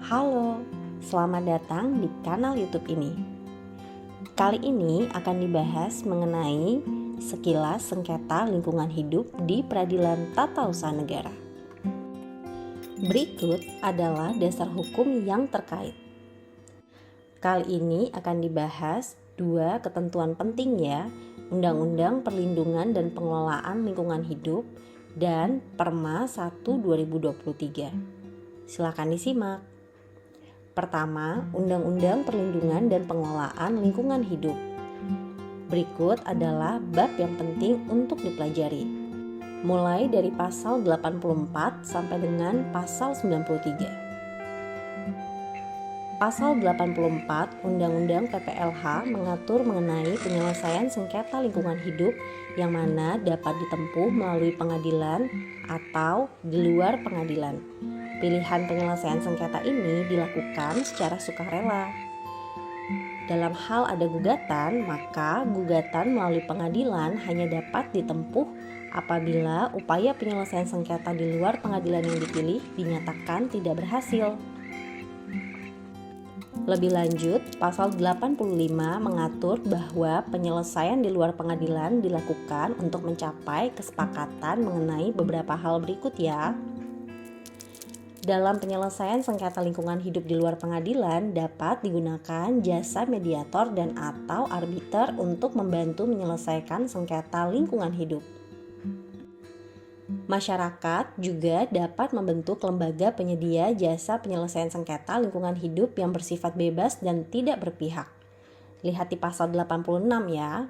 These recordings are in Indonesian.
Halo, selamat datang di kanal YouTube ini. Kali ini akan dibahas mengenai sekilas sengketa lingkungan hidup di Peradilan Tata Usaha Negara. Berikut adalah dasar hukum yang terkait. Kali ini akan dibahas dua ketentuan penting ya, Undang-Undang Perlindungan dan Pengelolaan Lingkungan Hidup dan Perma 1 2023. Silakan disimak. Pertama, Undang-Undang Perlindungan dan Pengelolaan Lingkungan Hidup. Berikut adalah bab yang penting untuk dipelajari. Mulai dari pasal 84 sampai dengan pasal 93. Pasal 84 Undang-Undang PPLH mengatur mengenai penyelesaian sengketa lingkungan hidup yang mana dapat ditempuh melalui pengadilan atau di luar pengadilan. Pilihan penyelesaian sengketa ini dilakukan secara sukarela. Dalam hal ada gugatan, maka gugatan melalui pengadilan hanya dapat ditempuh apabila upaya penyelesaian sengketa di luar pengadilan yang dipilih dinyatakan tidak berhasil. Lebih lanjut, pasal 85 mengatur bahwa penyelesaian di luar pengadilan dilakukan untuk mencapai kesepakatan mengenai beberapa hal berikut ya. Dalam penyelesaian sengketa lingkungan hidup di luar pengadilan dapat digunakan jasa mediator dan atau arbiter untuk membantu menyelesaikan sengketa lingkungan hidup. Masyarakat juga dapat membentuk lembaga penyedia jasa penyelesaian sengketa lingkungan hidup yang bersifat bebas dan tidak berpihak. Lihat di pasal 86 ya.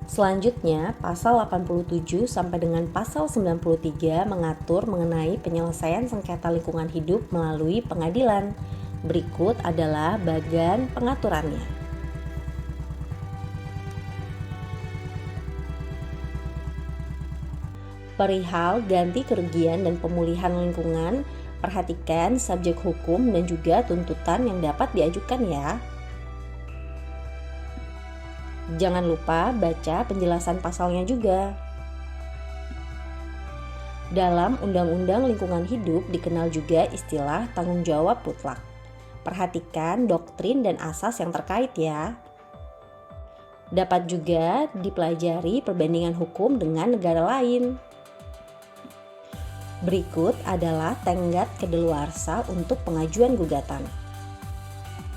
Selanjutnya, pasal 87 sampai dengan pasal 93 mengatur mengenai penyelesaian sengketa lingkungan hidup melalui pengadilan. Berikut adalah bagian pengaturannya. Perihal ganti kerugian dan pemulihan lingkungan, perhatikan subjek hukum dan juga tuntutan yang dapat diajukan ya. Jangan lupa baca penjelasan pasalnya juga. Dalam Undang-Undang Lingkungan Hidup dikenal juga istilah tanggung jawab mutlak. Perhatikan doktrin dan asas yang terkait ya. Dapat juga dipelajari perbandingan hukum dengan negara lain. Berikut adalah tenggat kedaluarsa untuk pengajuan gugatan.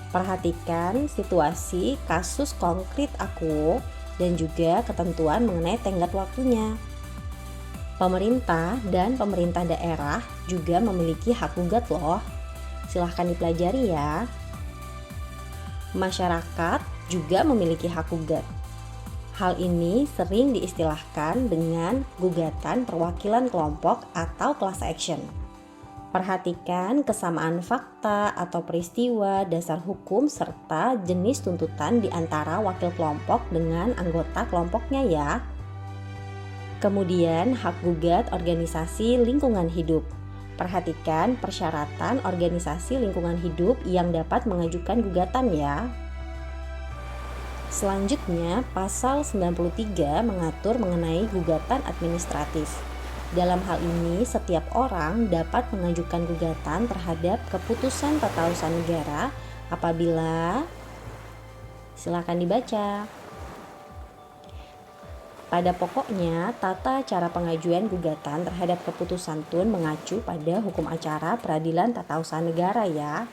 Perhatikan situasi kasus konkret akuo dan juga ketentuan mengenai tenggat waktunya. Pemerintah dan pemerintah daerah juga memiliki hak gugat loh. Silahkan dipelajari ya. Masyarakat juga memiliki hak gugat. Hal ini sering diistilahkan dengan gugatan perwakilan kelompok atau class action. Perhatikan kesamaan fakta atau peristiwa, dasar hukum, serta jenis tuntutan di antara wakil kelompok dengan anggota kelompoknya ya. Kemudian hak gugat organisasi lingkungan hidup. Perhatikan persyaratan organisasi lingkungan hidup yang dapat mengajukan gugatan ya. Selanjutnya, pasal 93 mengatur mengenai gugatan administratif. Dalam hal ini, setiap orang dapat mengajukan gugatan terhadap keputusan tata usaha negara apabila, silakan dibaca. Pada pokoknya, tata cara pengajuan gugatan terhadap keputusan TUN mengacu pada hukum acara peradilan tata usaha negara ya.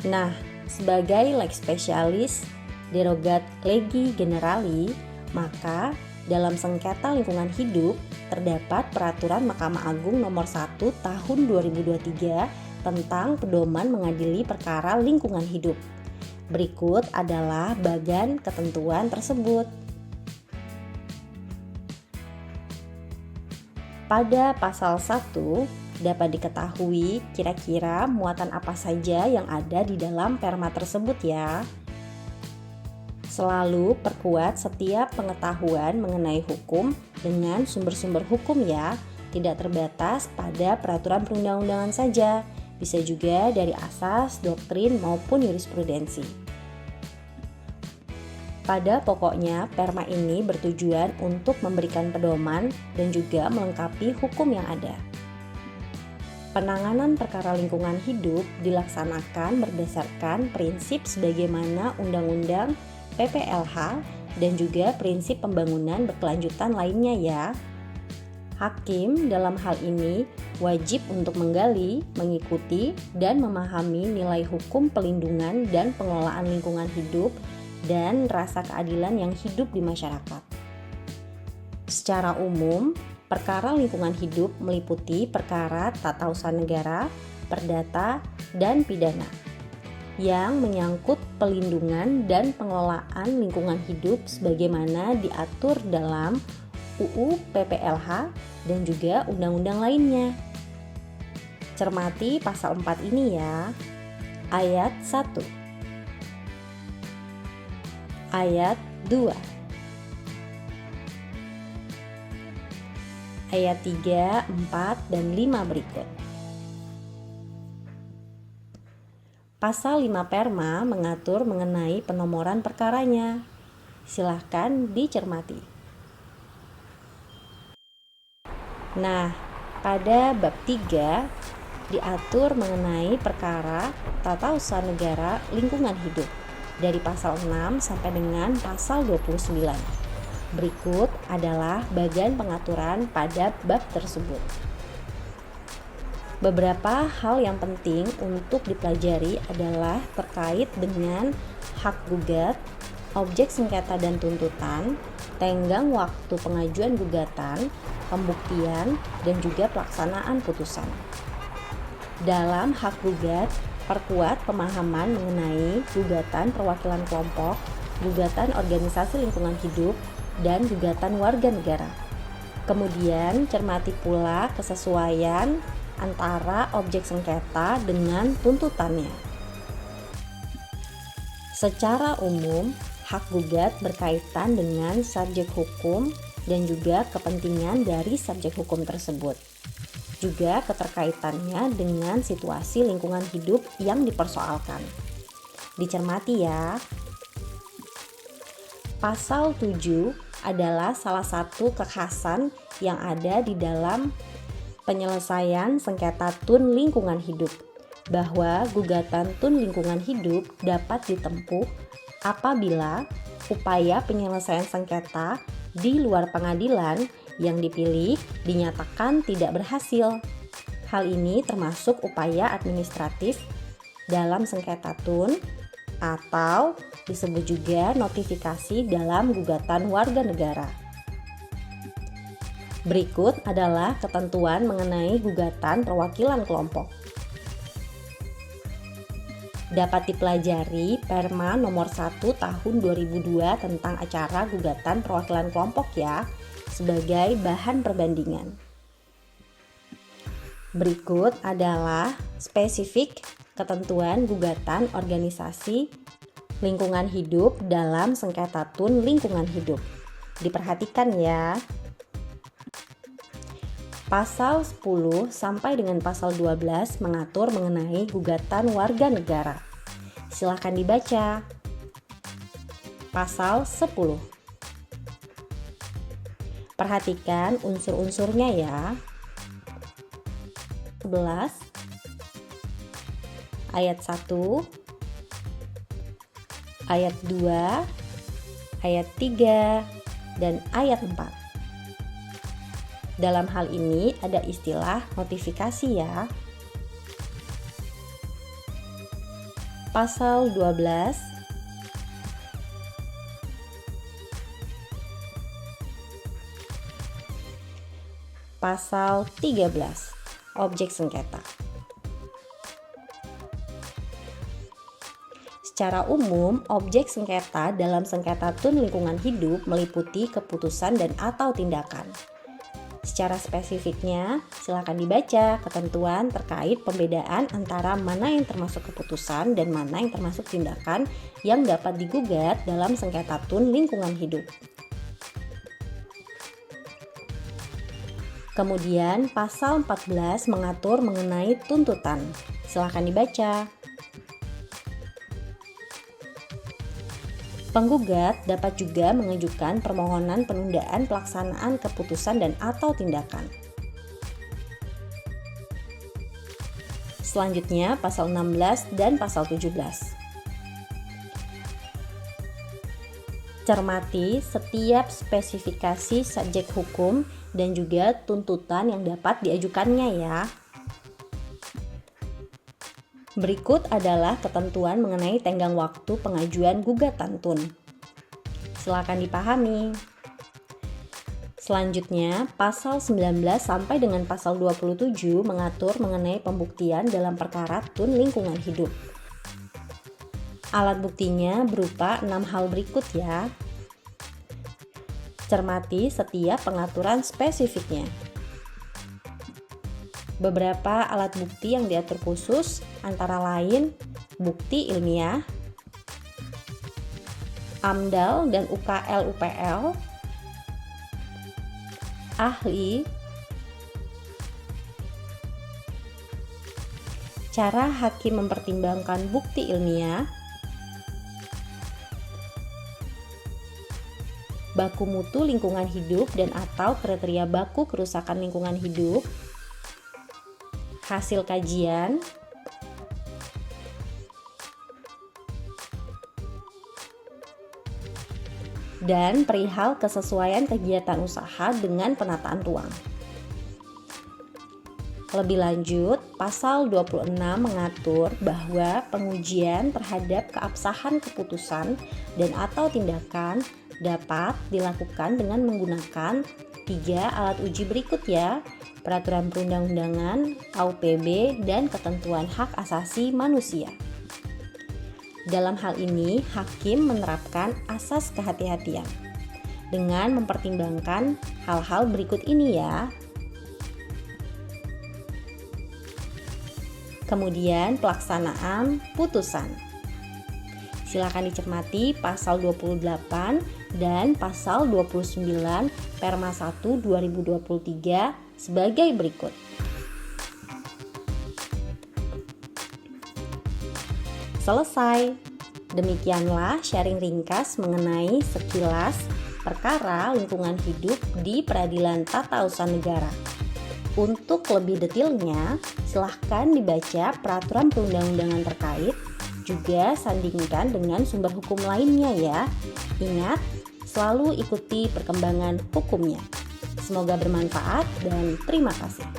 Nah, sebagai lex specialis derogat legi generali, maka dalam sengketa lingkungan hidup terdapat peraturan Mahkamah Agung nomor 1 tahun 2023 tentang pedoman mengadili perkara lingkungan hidup. Berikut adalah bagian ketentuan tersebut. Pada pasal 1 dapat diketahui kira-kira muatan apa saja yang ada di dalam perma tersebut ya. Selalu perkuat setiap pengetahuan mengenai hukum dengan sumber-sumber hukum ya, tidak terbatas pada peraturan perundang-undangan saja, bisa juga dari asas, doktrin maupun jurisprudensi. Pada pokoknya, perma ini bertujuan untuk memberikan pedoman dan juga melengkapi hukum yang ada. Penanganan perkara lingkungan hidup dilaksanakan berdasarkan prinsip sebagaimana Undang-Undang PPLH dan juga prinsip pembangunan berkelanjutan lainnya ya. Hakim dalam hal ini wajib untuk menggali, mengikuti, dan memahami nilai hukum pelindungan dan pengelolaan lingkungan hidup dan rasa keadilan yang hidup di masyarakat. Secara umum, perkara lingkungan hidup meliputi perkara tata usaha negara, perdata, dan pidana yang menyangkut pelindungan dan pengelolaan lingkungan hidup sebagaimana diatur dalam UU PPLH dan juga undang-undang lainnya. Cermati pasal 4 ini ya. Ayat 1. Ayat 2. Ayat 3, 4, dan 5 berikut. Pasal 5 Perma mengatur mengenai penomoran perkaranya. Silahkan dicermati. Nah, pada bab 3 diatur mengenai perkara tata usaha negara lingkungan hidup dari pasal 6 sampai dengan pasal 29. Berikut adalah bagian pengaturan pada bab tersebut. Beberapa hal yang penting untuk dipelajari adalah terkait dengan hak gugat, objek sengketa dan tuntutan, tenggang waktu pengajuan gugatan, pembuktian, dan juga pelaksanaan putusan. Dalam hak gugat, perkuat pemahaman mengenai gugatan perwakilan kelompok, gugatan organisasi lingkungan hidup, dan gugatan warga negara. Kemudian, cermati pula kesesuaian antara objek sengketa dengan tuntutannya. Secara umum, hak gugat berkaitan dengan subjek hukum dan juga kepentingan dari subjek hukum tersebut. Juga keterkaitannya dengan situasi lingkungan hidup yang dipersoalkan. Dicermati ya. Pasal 7 adalah salah satu kekhasan yang ada di dalam penyelesaian sengketa tun lingkungan hidup, bahwa gugatan tun lingkungan hidup dapat ditempuh apabila upaya penyelesaian sengketa di luar pengadilan yang dipilih dinyatakan tidak berhasil. Hal ini termasuk upaya administratif dalam sengketa tun atau disebut juga notifikasi dalam gugatan warga negara. Berikut adalah ketentuan mengenai gugatan perwakilan kelompok. Dapat dipelajari Perma nomor 1 tahun 2002 tentang acara gugatan perwakilan kelompok ya, sebagai bahan perbandingan. Berikut adalah spesifik ketentuan gugatan organisasi lingkungan hidup dalam sengketa tun lingkungan hidup. Diperhatikan ya. Pasal 10 sampai dengan pasal 12 mengatur mengenai gugatan warga negara. Silakan dibaca. Pasal 10. Perhatikan unsur-unsurnya ya. 11 ayat 1, ayat 2, ayat 3, dan ayat 4. Dalam hal ini ada istilah notifikasi ya. Pasal 12 Pasal 13 objek sengketa. Secara umum, objek sengketa dalam sengketa tun lingkungan hidup meliputi keputusan dan atau tindakan. Secara spesifiknya, silakan dibaca ketentuan terkait pembedaan antara mana yang termasuk keputusan dan mana yang termasuk tindakan yang dapat digugat dalam sengketa tun lingkungan hidup. Kemudian, pasal 14 mengatur mengenai tuntutan. Silakan dibaca. Penggugat dapat juga mengajukan permohonan penundaan pelaksanaan keputusan dan atau tindakan. Selanjutnya pasal 16 dan pasal 17. Cermati setiap spesifikasi subjek hukum dan juga tuntutan yang dapat diajukannya ya. Berikut adalah ketentuan mengenai tenggang waktu pengajuan gugatan tun. Silakan dipahami. Selanjutnya, pasal 19 sampai dengan pasal 27 mengatur mengenai pembuktian dalam perkara tun lingkungan hidup. Alat buktinya berupa 6 hal berikut ya. Cermati setiap pengaturan spesifiknya. Beberapa alat bukti yang diatur khusus antara lain bukti ilmiah, AMDAL dan UKL-UPL, ahli, cara hakim mempertimbangkan bukti ilmiah, baku mutu lingkungan hidup dan atau kriteria baku kerusakan lingkungan hidup, hasil kajian, dan perihal kesesuaian kegiatan usaha dengan penataan ruang. Lebih lanjut, pasal 26 mengatur bahwa pengujian terhadap keabsahan keputusan dan atau tindakan dapat dilakukan dengan menggunakan 3 alat uji berikut ya: peraturan perundang-undangan, AUPB, dan ketentuan hak asasi manusia. Dalam hal ini, hakim menerapkan asas kehati-hatian dengan mempertimbangkan hal-hal berikut ini ya. Kemudian pelaksanaan putusan. Silakan dicermati pasal 28 dan pasal 29 Perma 1 2023 sebagai berikut. Selesai. Demikianlah sharing ringkas mengenai sekilas perkara lingkungan hidup di Peradilan Tata Usaha Negara. Untuk lebih detailnya, silahkan dibaca peraturan perundang-undangan terkait, juga sandingkan dengan sumber hukum lainnya ya. Ingat, selalu ikuti perkembangan hukumnya. Semoga bermanfaat dan terima kasih.